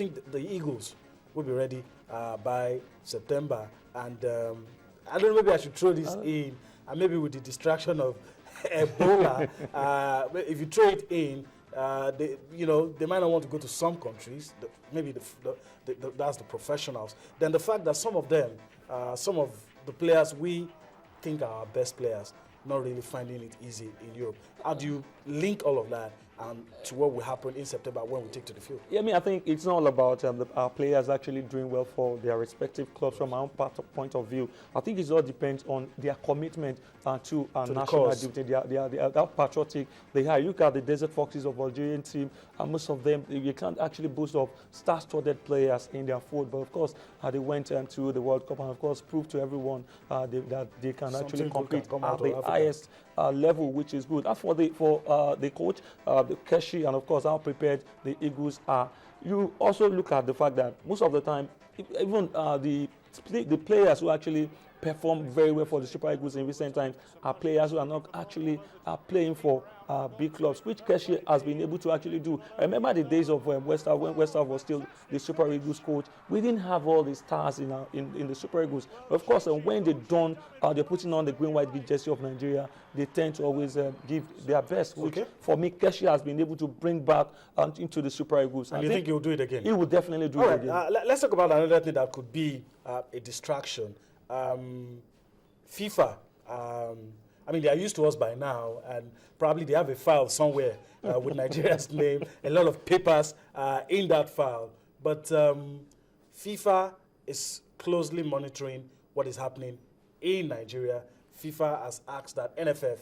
think the Eagles will be ready by September. And I don't know, maybe I should throw this in, and maybe with the distraction of Ebola, if you throw it in, they might not want to go to some countries. Maybe that's the professionals. Then the fact that some of them, some of the players we think are our best players, not really finding it easy in Europe. How do you link all of that to what will happen in September when we take to the field? Yeah, I mean, I think it's not all about our players actually doing well for their respective clubs from our own point of view. I think it all depends on their commitment to national duty, their patriotic they are. You look at the Desert Foxes of Algerian team, and most of them, you can't actually boast of star-studded players in their fold. But of course, they went to the World Cup and of course proved to everyone that they can actually compete at the highest level, which is good. As for the coach, the Keshi, and of course how prepared the Eagles are, you also look at the fact that most of the time, even the players who actually perform very well for the Super Eagles in recent times are players who are not actually playing for big clubs, which Keshi has been able to actually do. I remember the days of West Ham, when West Ham was still the Super Eagles coach. We didn't have all the stars in the Super Eagles. But of course, when they're putting on the green-white jersey of Nigeria, they tend to always give their best, which for me, Keshi has been able to bring back into the Super Eagles. And you think he'll do it again? He will definitely do it again. Let's talk about another thing that could be a distraction. FIFA, I mean, they are used to us by now, and probably they have a file somewhere with Nigeria's name, a lot of papers in that file. But FIFA is closely monitoring what is happening in Nigeria. FIFA has asked that NFF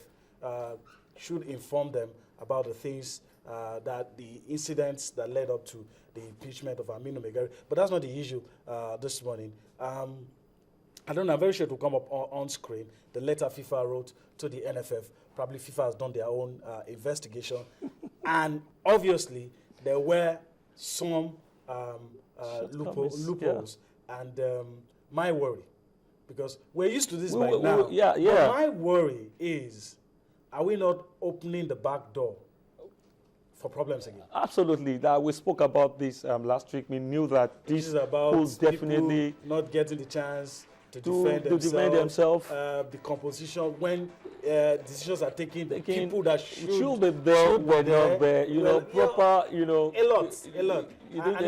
should inform them about the things that the incidents that led up to the impeachment of Aminu Megari. But that's not the issue this morning. I don't know, I'm very sure it will come up on screen. The letter FIFA wrote to the NFF. Probably FIFA has done their own investigation. And obviously, there were some loopholes. Yeah. And my worry, because we're used to this by now. But my worry is, are we not opening the back door for problems again? Absolutely. We spoke about this last week. We knew that this is about definitely not getting the chance to defend themselves. The composition, when decisions are taken, the people that should be there were not there. A lot. They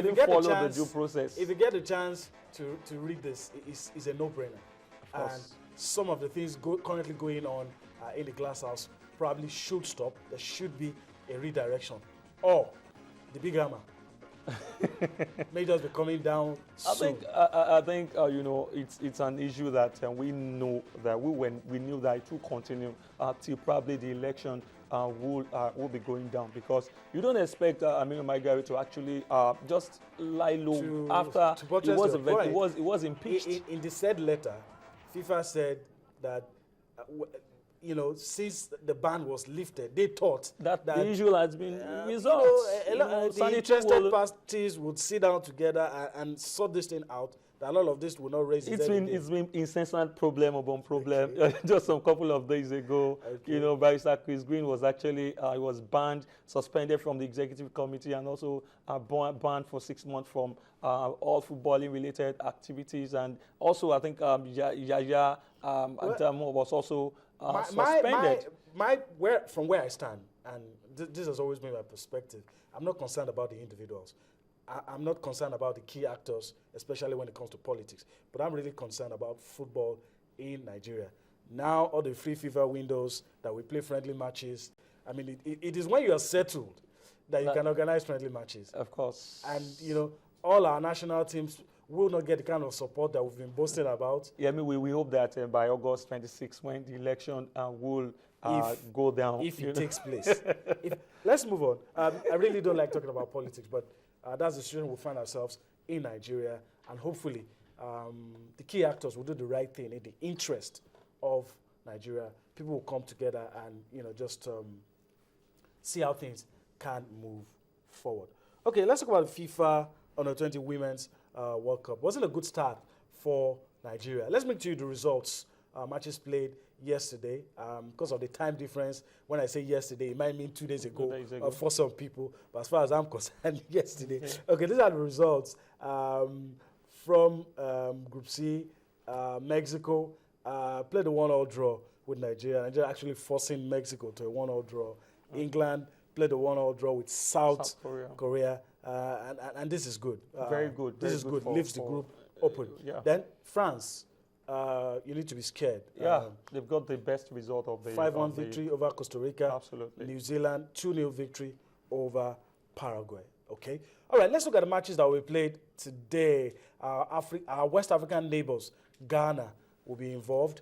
didn't follow the due process. If you get a chance to read this, it's a no-brainer. And some of the things currently going on in the glass house probably should stop. There should be a redirection, or the big hammer may just be coming down soon. I think it's an issue that we know that we knew that it will continue till probably the election will be going down, because you don't expect Aminu Megari to actually just lie low after he was impeached. In the said letter, FIFA said that since the ban was lifted, they thought that the issue has been resolved. The interested parties would sit down together and sort this thing out. That a lot of this will not raise. It's been incessant problem upon problem. Okay. Just some couple of days ago, Barrister Chris Green was actually he was banned, suspended from the executive committee, and also banned for 6 months from all footballing related activities. And also, I think Yaya was also suspended. From where I stand, and this has always been my perspective, I'm not concerned about the individuals. I'm not concerned about the key actors, especially when it comes to politics. But I'm really concerned about football in Nigeria. Now, all the free FIFA windows that we play friendly matches, I mean, it is when you are settled that you can organize friendly matches. Of course. And, all our national teams will not get the kind of support that we've been boasting about. Yeah, I mean, we hope that by August 26, when the election will go down. If it takes place. Let's move on. I really don't like talking about politics, but that's the situation we find ourselves in Nigeria. And hopefully, the key actors will do the right thing in the interest of Nigeria. People will come together and, just see how things can move forward. Okay, let's talk about the FIFA Under-20 Women's World Cup. Wasn't a good start for Nigeria. Let's make to you the results. Matches played yesterday. Because of the time difference, when I say yesterday, it might mean 2 days ago, 2 days ago. For some people. But as far as I'm concerned, yesterday. Okay, these are the results from Group C. Mexico played a 1-1 draw with Nigeria. Nigeria actually forcing Mexico to a 1-1 draw. England played a 1-1 draw with South Korea. And this is good. Very good. This is good. Leaves the group open. Then France, you need to be scared. Yeah, they've got the best result of the 5-1 victory over Costa Rica. Absolutely. New Zealand 2-0 victory over Paraguay. Okay. All right. Let's look at the matches that we played today. Our West African neighbors, Ghana, will be involved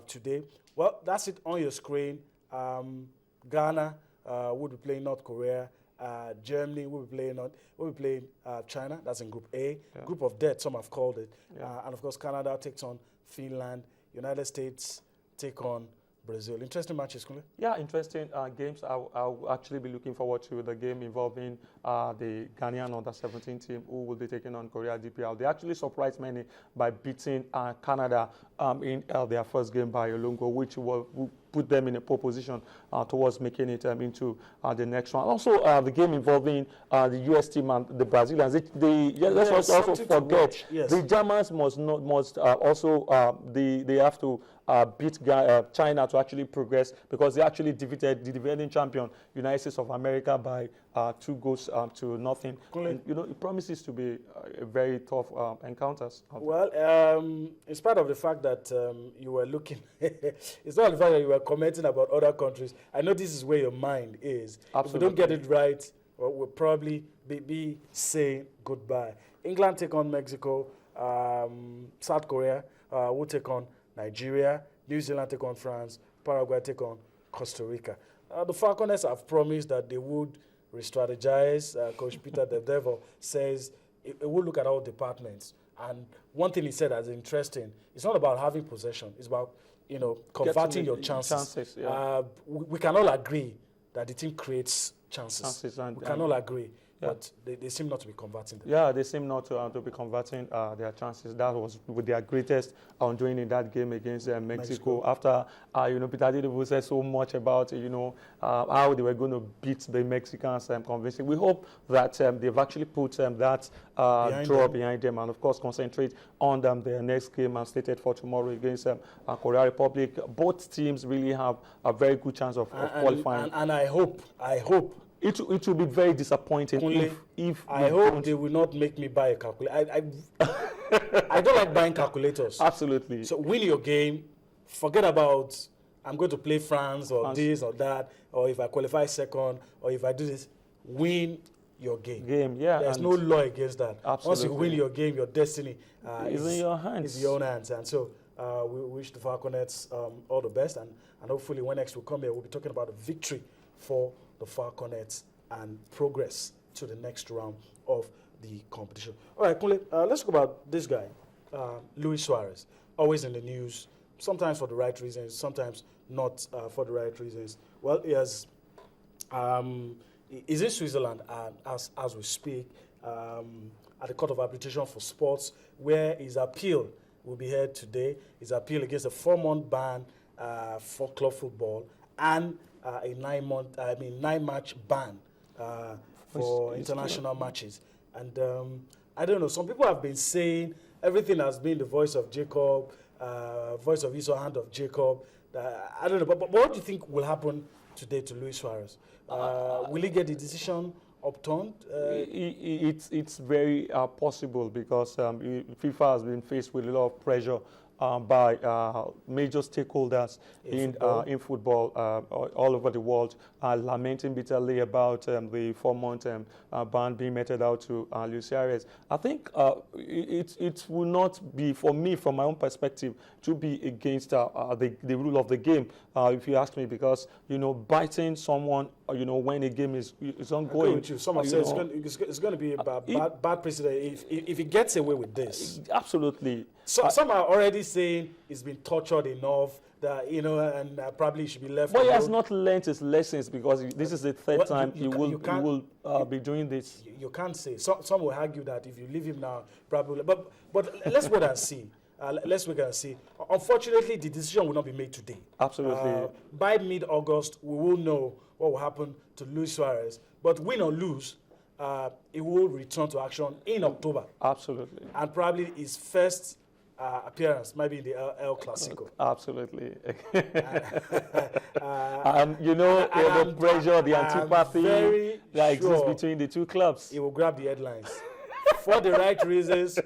today. Well, that's it on your screen. Ghana will be playing North Korea. Germany will be playing China. That's in Group A. Yeah. Group of death, some have called it. Yeah. And of course, Canada takes on Finland. United States take on Brazil. Interesting matches, Kunle. Yeah, interesting games. I'll actually be looking forward to the game involving the Ghanaian under-17 team who will be taking on Korea DPL. They actually surprised many by beating Canada in their first game by Olongo, which will put them in a pole position towards making it into the next round. Also, the game involving the US team and the Brazilians. Let's also forget the Germans they have to beat China to actually progress, because they actually defeated the defending champion United States of America by 2 goals to nothing. And, it promises to be a very tough encounters. Well, in spite of the fact that you were looking, it's not the fact that you were commenting about other countries. I know this is where your mind is. Absolutely. If we don't get it right, we'll probably be saying goodbye. England take on Mexico. South Korea will take on Nigeria. New Zealand take on France. Paraguay take on Costa Rica. The Falconets have promised that they would re-strategize. Coach Peter the Devil says it will look at all departments. And one thing he said that's interesting, it's not about having possession. It's about, converting your chances. We can all agree that the team creates chances. We can all agree. Yeah. But they seem not to be converting them. Yeah, they seem not to be converting their chances. That was with their greatest doing in that game against Mexico. After, Peter Didibu said so much about, how they were going to beat the Mexicans convincing. We hope that they've actually put that draw behind them and, of course, concentrate on their next game slated for tomorrow against Korea Republic. Both teams really have a very good chance of qualifying. And I hope it will be very disappointing if I hope they will not make me buy a calculator. I don't like buying calculators. Absolutely. So win your game. Forget about I'm going to play France or this or that, or if I qualify second, or if I do this. Win your game. There's no law against that. Absolutely. Once you win your game, your destiny is in your hands. Is in your own hands. And so we wish the Falconets all the best. And hopefully when next we come here, we'll be talking about a victory for the Falconets and progress to the next round of the competition. All right, Kunle, let's talk about this guy, Luis Suarez. Always in the news, sometimes for the right reasons, sometimes not for the right reasons. Well, he has, he's in Switzerland as we speak, at the Court of Arbitration for Sports, where his appeal will be heard today. His appeal against a 4-month ban for club football and a 9-match ban for international matches. And I don't know, some people have been saying everything has been the voice of Jacob, voice of Esau, hand of Jacob. I don't know, but what do you think will happen today to Luis Suarez? Will he get the decision upturned? It's very possible, because FIFA has been faced with a lot of pressure by major stakeholders in football all over the world, lamenting bitterly about the 4-month ban being meted out to Luis Suarez. I think it will not be, for me, from my own perspective, to be against the rule of the game, if you ask me, because, biting someone, when a game is ongoing. Some have said it's going to be a bad precedent if he gets away with this. Absolutely. Some are already saying he's been tortured enough that, and probably should be left. But he has not learned his lessons, because this is the third time he will be doing this. You can't say. Some will argue that if you leave him now, probably. But let's wait and see. let's wait and see. Unfortunately, the decision will not be made today. Absolutely. By mid-August, we will know what will happen to Luis Suarez. But win or lose, it will return to action in October. Absolutely. And probably his first appearance might be in the El Clasico. Absolutely. The pressure, the antipathy that exists between the two clubs. He will grab the headlines for the right reasons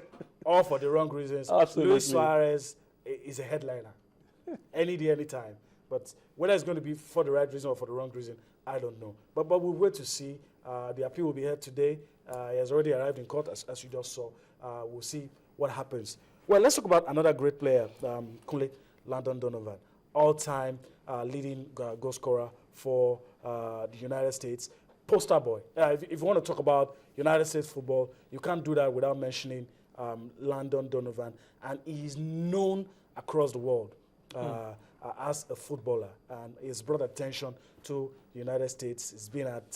or for the wrong reasons. Absolutely. Luis Suarez is a headliner any day, any time. But whether it's going to be for the right reason or for the wrong reason, I don't know. But we'll wait to see. The appeal will be heard today. He has already arrived in court, as you just saw. We'll see what happens. Well, let's talk about another great player, Kunle Landon Donovan, all-time leading goal scorer for the United States. Poster boy. If you want to talk about United States football, you can't do that without mentioning Landon Donovan. And he is known across the world as a footballer. And he's brought attention to the United States. He's been at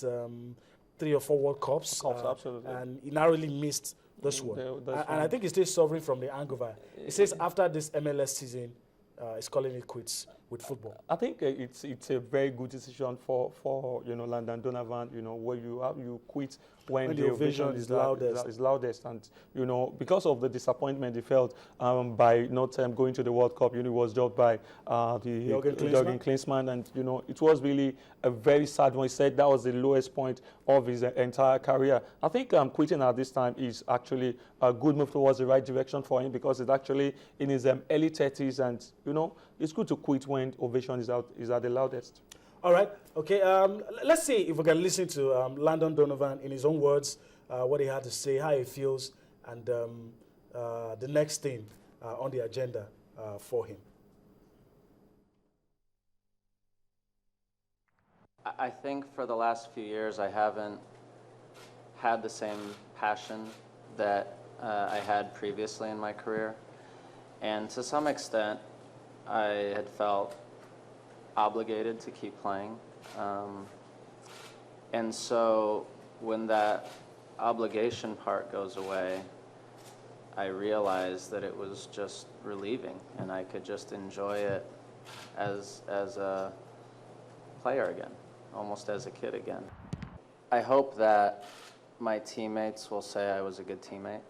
3 or 4 World Cups. Absolutely. And he narrowly missed this one. And I think he's still suffering from the hangover. He says after this MLS season, he's calling it quits with football. I think it's a very good decision for Landon Donovan. Where you quit when the ovation is loudest, and because of the disappointment he felt by not going to the World Cup. He was jobbed by Jürgen Klinsmann, and it was really a very sad one. He said that was the lowest point of his entire career. I think quitting at this time is actually a good move towards the right direction for him, because it's actually in his early 30s, and it's good to quit when ovation is at the loudest. All right. Okay. Let's see if we can listen to Landon Donovan in his own words, what he had to say, how he feels, and the next thing on the agenda for him. I think for the last few years, I haven't had the same passion that I had previously in my career. And to some extent, I had felt obligated to keep playing. And so when that obligation part goes away, I realized that it was just relieving, and I could just enjoy it as a player again, almost as a kid again. I hope that my teammates will say I was a good teammate.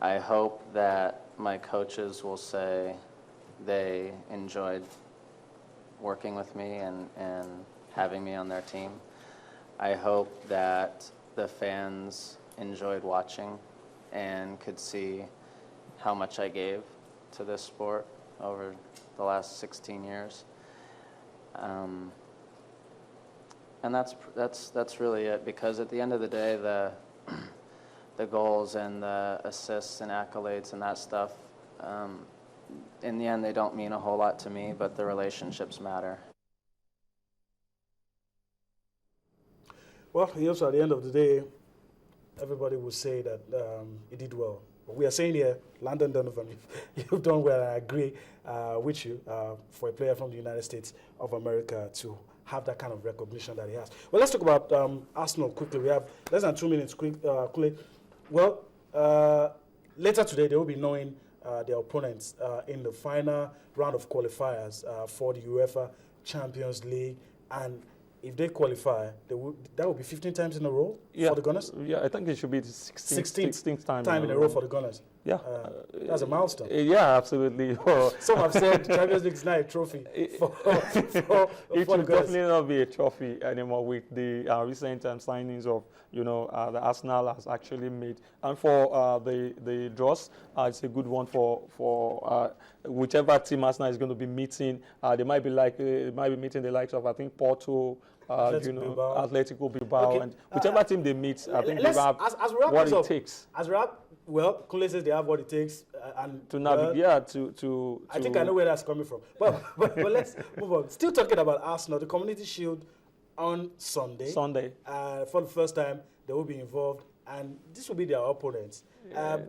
I hope that my coaches will say they enjoyed working with me and having me on their team. I hope that the fans enjoyed watching and could see how much I gave to this sport over the last 16 years. And that's really it, because at the end of the day, the goals and the assists and accolades and that stuff, in the end, they don't mean a whole lot to me, but the relationships matter. Well, also at the end of the day, everybody will say that he did well. But we are saying here, Landon Donovan, you've done well, and I agree with you for a player from the United States of America to have that kind of recognition that he has. Well, let's talk about Arsenal quickly. We have less than 2 minutes quickly. Well, later today, they will be knowing their opponents in the final round of qualifiers for the UEFA Champions League. And if they qualify, that will be 15 times in a row for the Gunners? Yeah, I think it should be the 16th time in a row for the Gunners. Yeah. That's a milestone. Yeah, absolutely. Some have said the Champions League is not a trophy. It will definitely not be a trophy anymore with the recent signings of, the Arsenal has actually made. And for the draws, it's a good one for whichever team Arsenal is going to be meeting. They might be meeting the likes of, I think, Porto, Atletico Bilbao, okay. And whichever team they meet, I think they have what it takes. Well, Kunle says they have what it takes and to navigate. To I think I know where that's coming from. But let's move on. Still talking about Arsenal, the Community Shield on Sunday. For the first time, they will be involved, and this will be their opponents. Yeah.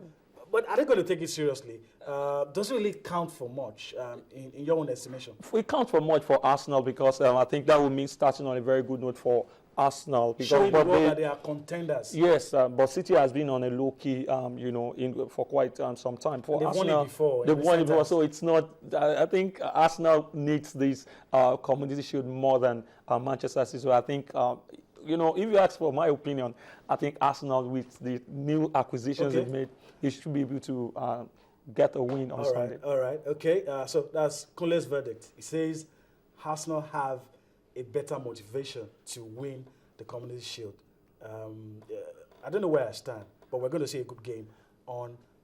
But are they going to take it seriously? Does it really count for much in your own estimation? It counts for much for Arsenal because I think that will mean starting on a very good note for Arsenal. Because, showing the world that they are contenders. Yes, but City has been on a low key, for quite some time. For they've Arsenal, won it before. They've won it before, so it's not. I think Arsenal needs this Community Shield more than Manchester City. So I think. If you ask for my opinion, I think Arsenal, with the new acquisitions they've made, they should be able to get a win on Sunday. All right, okay. So that's Kunle's verdict. He says Arsenal have a better motivation to win the Community Shield. I don't know where I stand, but we're going to see a good game on